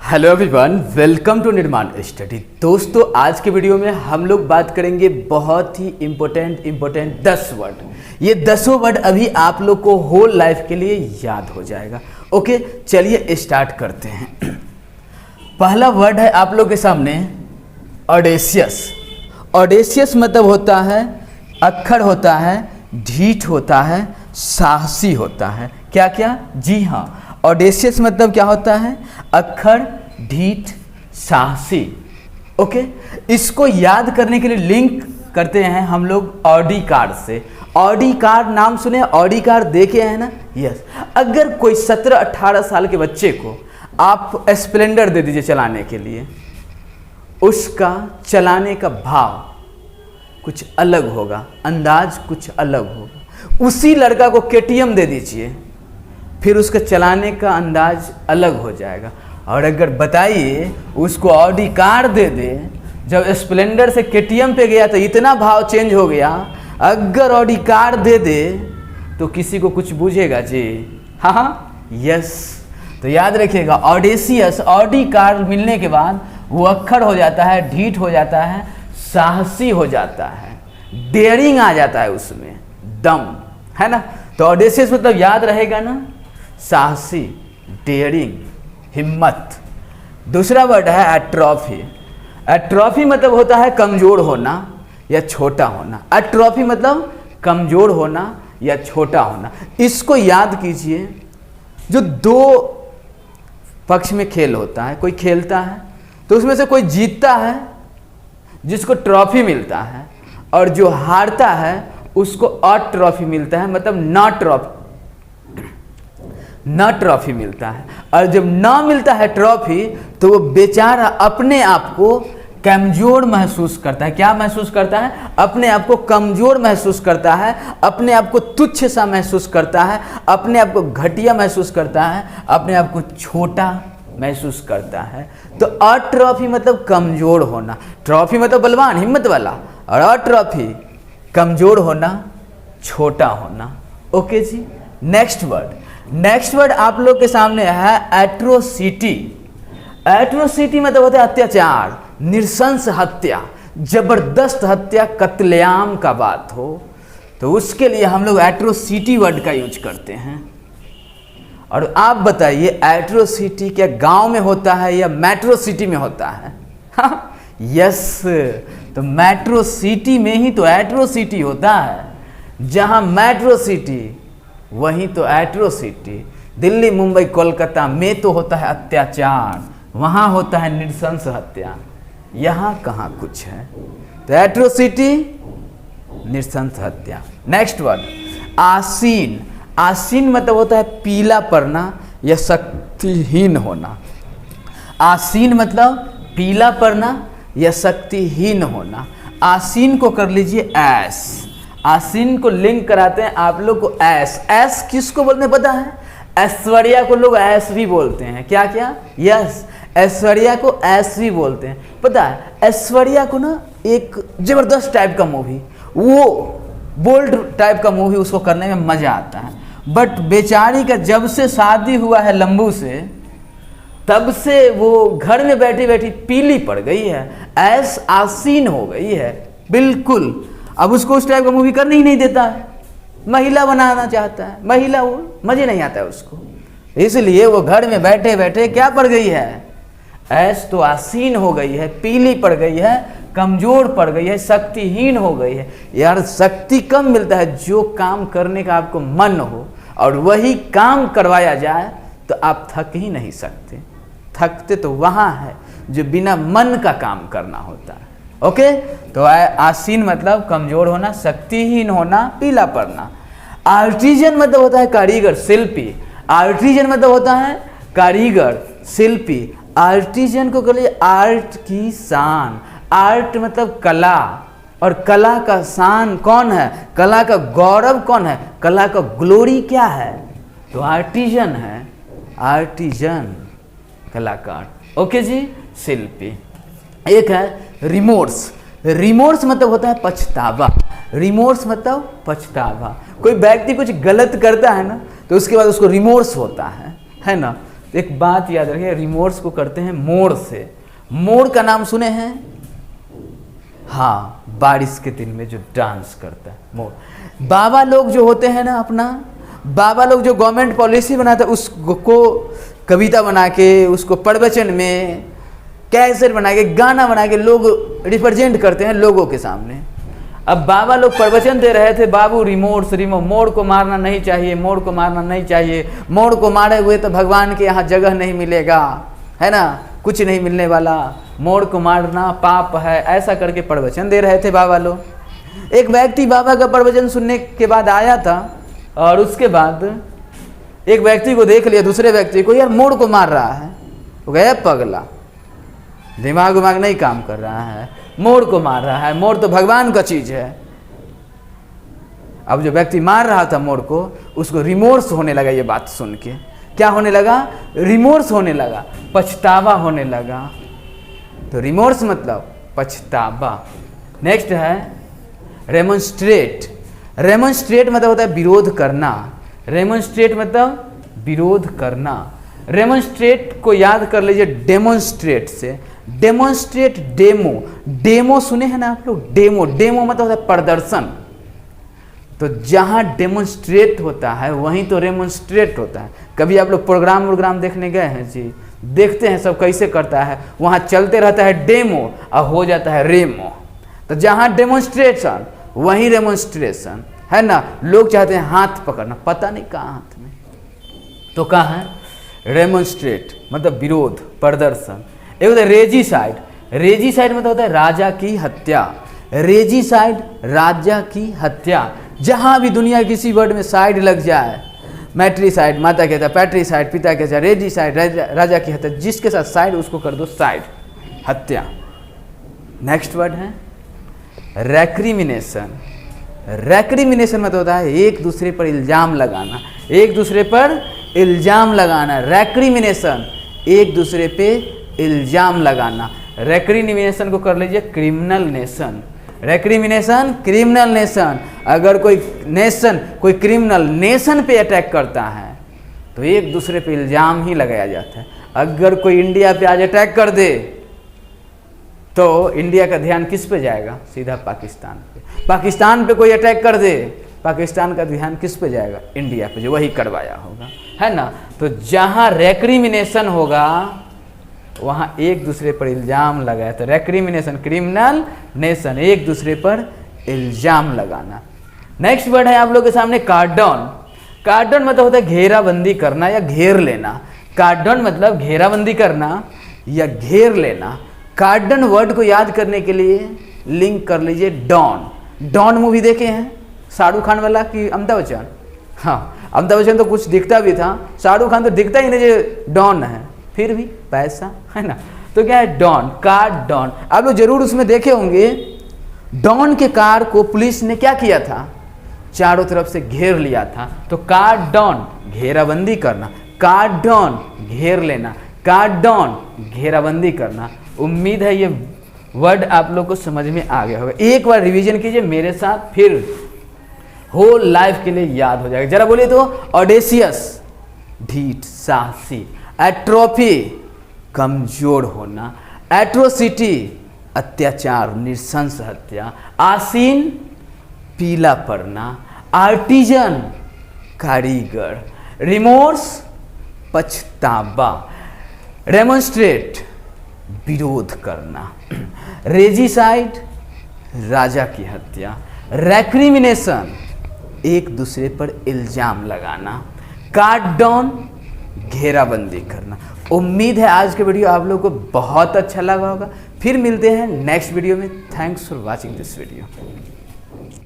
Hello everyone, welcome to निर्माण study. दोस्तों, आज के वीडियो में हम लोग बात करेंगे बहुत ही इम्पोर्टेंट 10 वर्ड। ये 10 वर्ड अभी आप लोग को होल लाइफ के लिए याद हो जाएगा। ओके, चलिए स्टार्ट करते हैं। पहला वर्ड है आप लोग के सामने ऑडेशियस। ऑडेशियस मतलब होता है, अक्खड़ होता है, ढीठ होता है, साहसी होता है। क्या क्या? जी हाँ, ऑडेशियस मतलब क्या होता है? अक्खड़, ढीठ, साहसी। ओके, इसको याद करने के लिए लिंक करते हैं हम लोग ऑडी कार से। ऑडी कार नाम सुने? ऑडी कार देखे हैं ना? यस। अगर कोई 17-18 साल के बच्चे को आप स्प्लेंडर दे दीजिए चलाने के लिए, उसका चलाने का भाव कुछ अलग होगा, अंदाज कुछ अलग होगा। उसी लड़का को केटीएम दे दीजिए, फिर उसका चलाने का अंदाज अलग हो जाएगा। और अगर बताइए उसको ऑडी कार दे दे, जब स्प्लेंडर से केटीएम पे गया तो इतना भाव चेंज हो गया। अगर ऑडी कार दे दे तो किसी को कुछ बूझेगा जी? हाँ, यस। तो याद रखिएगा, ऑडेशियस, ऑडी कार मिलने के बाद वो अक्खड़ हो जाता है, ढीठ हो जाता है, साहसी हो जाता है, डेयरिंग आ जाता है उसमें, दम, है ना। तो ऑडेशियस मतलब याद रहेगा ना, साहसी, डेयरिंग, हिम्मत। दूसरा वर्ड है एट्रोफी। एट्रोफी मतलब होता है कमजोर होना या छोटा होना। एट्रोफी मतलब कमजोर होना या छोटा होना। इसको याद कीजिए, जो दो पक्ष में खेल होता है, कोई खेलता है तो उसमें से कोई जीतता है जिसको ट्रॉफी मिलता है, और जो हारता है उसको और ट्रॉफी मिलता है, मतलब न ट्रॉफी मिलता है। और जब न मिलता है ट्रॉफी तो वो बेचारा अपने आप को कमजोर महसूस करता है। क्या महसूस करता है? अपने आप को कमजोर महसूस करता है, अपने आप को तुच्छ सा महसूस करता है, अपने आप को घटिया महसूस करता है, अपने आप को छोटा महसूस करता है। तो अट्रॉफी मतलब कमजोर होना, ट्रॉफी मतलब बलवान, हिम्मत वाला, और अट्रॉफी कमजोर होना, छोटा होना। ओके जी। नेक्स्ट वर्ड आप लोग के सामने है एट्रोसिटी। एट्रोसिटी मतलब होता है अत्याचार, नृशंस हत्या, जबरदस्त हत्या, कत्लेआम का बात हो तो उसके लिए हम लोग एट्रोसिटी वर्ड का यूज करते हैं। और आप बताइए, एट्रोसिटी क्या गांव में होता है या मेट्रो सिटी में होता है? हाँ, यस। तो मेट्रो सिटी में ही तो एट्रोसिटी होता है। जहां मेट्रो सिटी वहीं तो एट्रोसिटी। दिल्ली, मुंबई, कोलकाता में तो होता है अत्याचार, वहाँ होता है नृशंस हत्या, यहाँ कहाँ कुछ है। तो एट्रोसिटी, नृशंस हत्या। नेक्स्ट वर्ड आसीन। आसीन मतलब होता है पीला पड़ना या शक्तिहीन होना। आसीन मतलब पीला पड़ना या शक्तिहीन होना। आसीन को कर लीजिए एस। आसीन को लिंक कराते हैं आप लोग को एस। एस किसको बोलते हैं पता है? ऐश्वर्या को लोग एस भी बोलते हैं। क्या क्या? यस, ऐश्वर्या को एस भी बोलते हैं। पता है, ऐश्वर्या को ना एक जबरदस्त टाइप का मूवी, वो बोल्ड टाइप का मूवी उसको करने में मजा आता है। बट बेचारी का जब से शादी हुआ है लंबू से, तब से वो घर में बैठी बैठी पीली पड़ गई है, ऐस आसीन हो गई है बिल्कुल। अब उसको उस टाइप का मूवी करने ही नहीं देता है, महिला बनाना चाहता है, महिला, वो मजे नहीं आता है उसको, इसलिए वो घर में बैठे बैठे क्या पड़ गई है? ऐस तो आसीन हो गई है, पीली पड़ गई है, कमजोर पड़ गई है, शक्तिहीन हो गई है। यार, शक्ति कम मिलता है जो काम करने का आपको मन हो और वही काम करवाया जाए तो आप थक ही नहीं सकते। थकते तो वहाँ है जो बिना मन का काम करना होता है। ओके, तो आसीन मतलब कमजोर होना, शक्तिहीन होना, पीला पड़ना। आर्टिजन मतलब होता है कारीगर, शिल्पी। आर्टिजन मतलब होता है कारीगर, शिल्पी। आर्टिजन को कहिए आर्ट की शान। आर्ट मतलब कला, और कला का शान कौन है? कला का गौरव कौन है? कला का ग्लोरी क्या है? तो आर्टिजन है। आर्टिजन कलाकार। ओके जी, शिल्पी। एक है रिमोर्स। रिमोर्स मतलब होता है पछतावा। रिमोर्स मतलब पछतावा। कोई व्यक्ति कुछ गलत करता है ना, तो उसके बाद उसको रिमोर्स होता है ना। तो एक बात याद रखिए, रिमोर्स को करते हैं मोर से। मोर का नाम सुने हैं? हाँ, बारिश के दिन में जो डांस करता है मोर। बाबा लोग जो होते हैं ना, अपना बाबा लोग जो गवर्नमेंट पॉलिसी बनाते हैं उसको कविता बना के, उसको प्रवचन में कैसेट बना के, गाना बना के लोग रिप्रेजेंट करते हैं लोगों के सामने। अब बाबा लोग प्रवचन दे रहे थे, बाबू रिमोर्स, मोर को मारना नहीं चाहिए, मोर को मारना नहीं चाहिए, मोर को मारे हुए तो भगवान के यहाँ जगह नहीं मिलेगा, है ना, कुछ नहीं मिलने वाला, मोर को मारना पाप है, ऐसा करके प्रवचन दे रहे थे बाबा लोग। एक व्यक्ति बाबा का प्रवचन सुनने के बाद आया था और उसके बाद एक व्यक्ति को देख लिया, दूसरे व्यक्ति को, यार मोर को मार रहा है। वो गया पगला, दिमाग नहीं काम कर रहा है, मोर को मार रहा है, मोर तो भगवान का चीज है। अब जो व्यक्ति मार रहा था मोर को, उसको रिमोर्स होने लगा ये बात सुन के। क्या होने लगा? रिमोर्स होने लगा, पछतावा होने लगा। तो रिमोर्स मतलब पछतावा। नेक्स्ट है रेमोन्स्ट्रेट। रेमोन्स्ट्रेट मतलब होता है विरोध करना। रेमोन्स्ट्रेट मतलब विरोध करना। रेमोन्स्ट्रेट को याद कर लीजिए डेमोन्स्ट्रेट से। डेमोन्स्ट्रेट, डेमो, डेमो सुने हैं ना आप लोग? डेमो, डेमो मतलब होता है प्रदर्शन। तो जहाँ डेमोन्स्ट्रेट होता है वहीं तो रेमोन्स्ट्रेट होता है। कभी आप लोग प्रोग्राम देखने गए हैं जी? देखते हैं सब कैसे करता है, वहाँ चलते रहता है डेमो और हो जाता है रेमो। तो जहाँ डेमोन्स्ट्रेशन वहीं रेमोन्स्ट्रेशन, है ना। लोग चाहते हैं हाथ पकड़ना, पता नहीं कहाँ हाथ में, तो कहाँ है रेमोन्स्ट्रेट मतलब विरोध, प्रदर्शन। एक होता है रेजिसाइड। रेजिसाइड मतलब होता है राजा की हत्या। रेजिसाइड, राजा की हत्या। जहाँ भी दुनिया किसी वर्ड में साइड लग जाए, मैट्रीसाइड माता कहता है, पैट्रीसाइड पिता कहता है, रेजिसाइड राजा की हत्या, जिसके साथ साइड उसको कर दो साइड, हत्या। नेक्स्ट वर्ड है रेक्रिमिनेशन। रेक्रिमिनेशन मतलब होता है एक दूसरे पर इल्जाम लगाना, एक दूसरे पर इल्जाम लगाना। रेक्रिमिनेशन एक दूसरे पे इल्जाम लगाना। रेक्रिमिनेशन को कर लीजिए criminal nation. Recrimination criminal nation. अगर कोई नेशन, कोई क्रिमिनल नेशन पे अटैक करता है तो एक दूसरे पे इल्जाम ही लगाया जाता है। अगर कोई इंडिया पे आज अटैक कर दे तो इंडिया का ध्यान किस पे जाएगा? सीधा पाकिस्तान पे। पाकिस्तान पे कोई अटैक कर दे, पाकिस्तान का ध्यान किस पे जाएगा? इंडिया पे, जो वही करवाया होगा, है ना। तो जहाँ रेक्रिमिनेशन होगा वहाँ एक दूसरे पर इल्जाम लगाया। तो रेक्रिमिनेशन क्रिमिनल, नेशन एक दूसरे पर इल्जाम लगाना। नेक्स्ट वर्ड है आप लोग के सामने कार्डन। कार्डन मतलब होता है घेराबंदी करना या घेर लेना। कार्डन मतलब घेराबंदी करना या घेर लेना। कार्डन वर्ड को याद करने के लिए लिंक कर लीजिए डॉन। डॉन मूवी देखे हैं? शाहरुख खान वाला कि अमिताभ बच्चन? हाँ, अमिताभ बच्चन तो कुछ दिखता भी था, शाहरुख खान तो दिखता ही नहीं जो डॉन है, फिर भी पैसा, है ना। तो क्या है डॉन, कार डॉन। आप लोग जरूर उसमें देखे होंगे, डॉन के कार को पुलिस ने क्या किया था? चारों तरफ से घेर लिया था। तो कार डॉन घेराबंदी करना, कार डॉन घेर लेना, कार डॉन घेराबंदी करना। उम्मीद है ये वर्ड आप लोग को समझ में आ गया होगा। एक बार रिवीजन कीजिए मेरे साथ, फिर होल लाइफ के लिए याद हो जाएगा। जरा बोलिए तो। ऑडेसियस ढीठ, साहसी। एट्रोफी कमजोर होना। एट्रोसिटी अत्याचार, नृशंस हत्या। आसीन पीला पड़ना। आर्टिजन कारीगर। रिमोर्स पछतावा। रेमोन्स्ट्रेट विरोध करना। रेजिसाइड राजा की हत्या। रेक्रिमिनेशन एक दूसरे पर इल्जाम लगाना। कार्ड डाउन घेराबंदी करना। उम्मीद है आज के वीडियो आप लोगों को बहुत अच्छा लगा होगा। फिर मिलते हैं नेक्स्ट वीडियो में। Thanks for watching this video.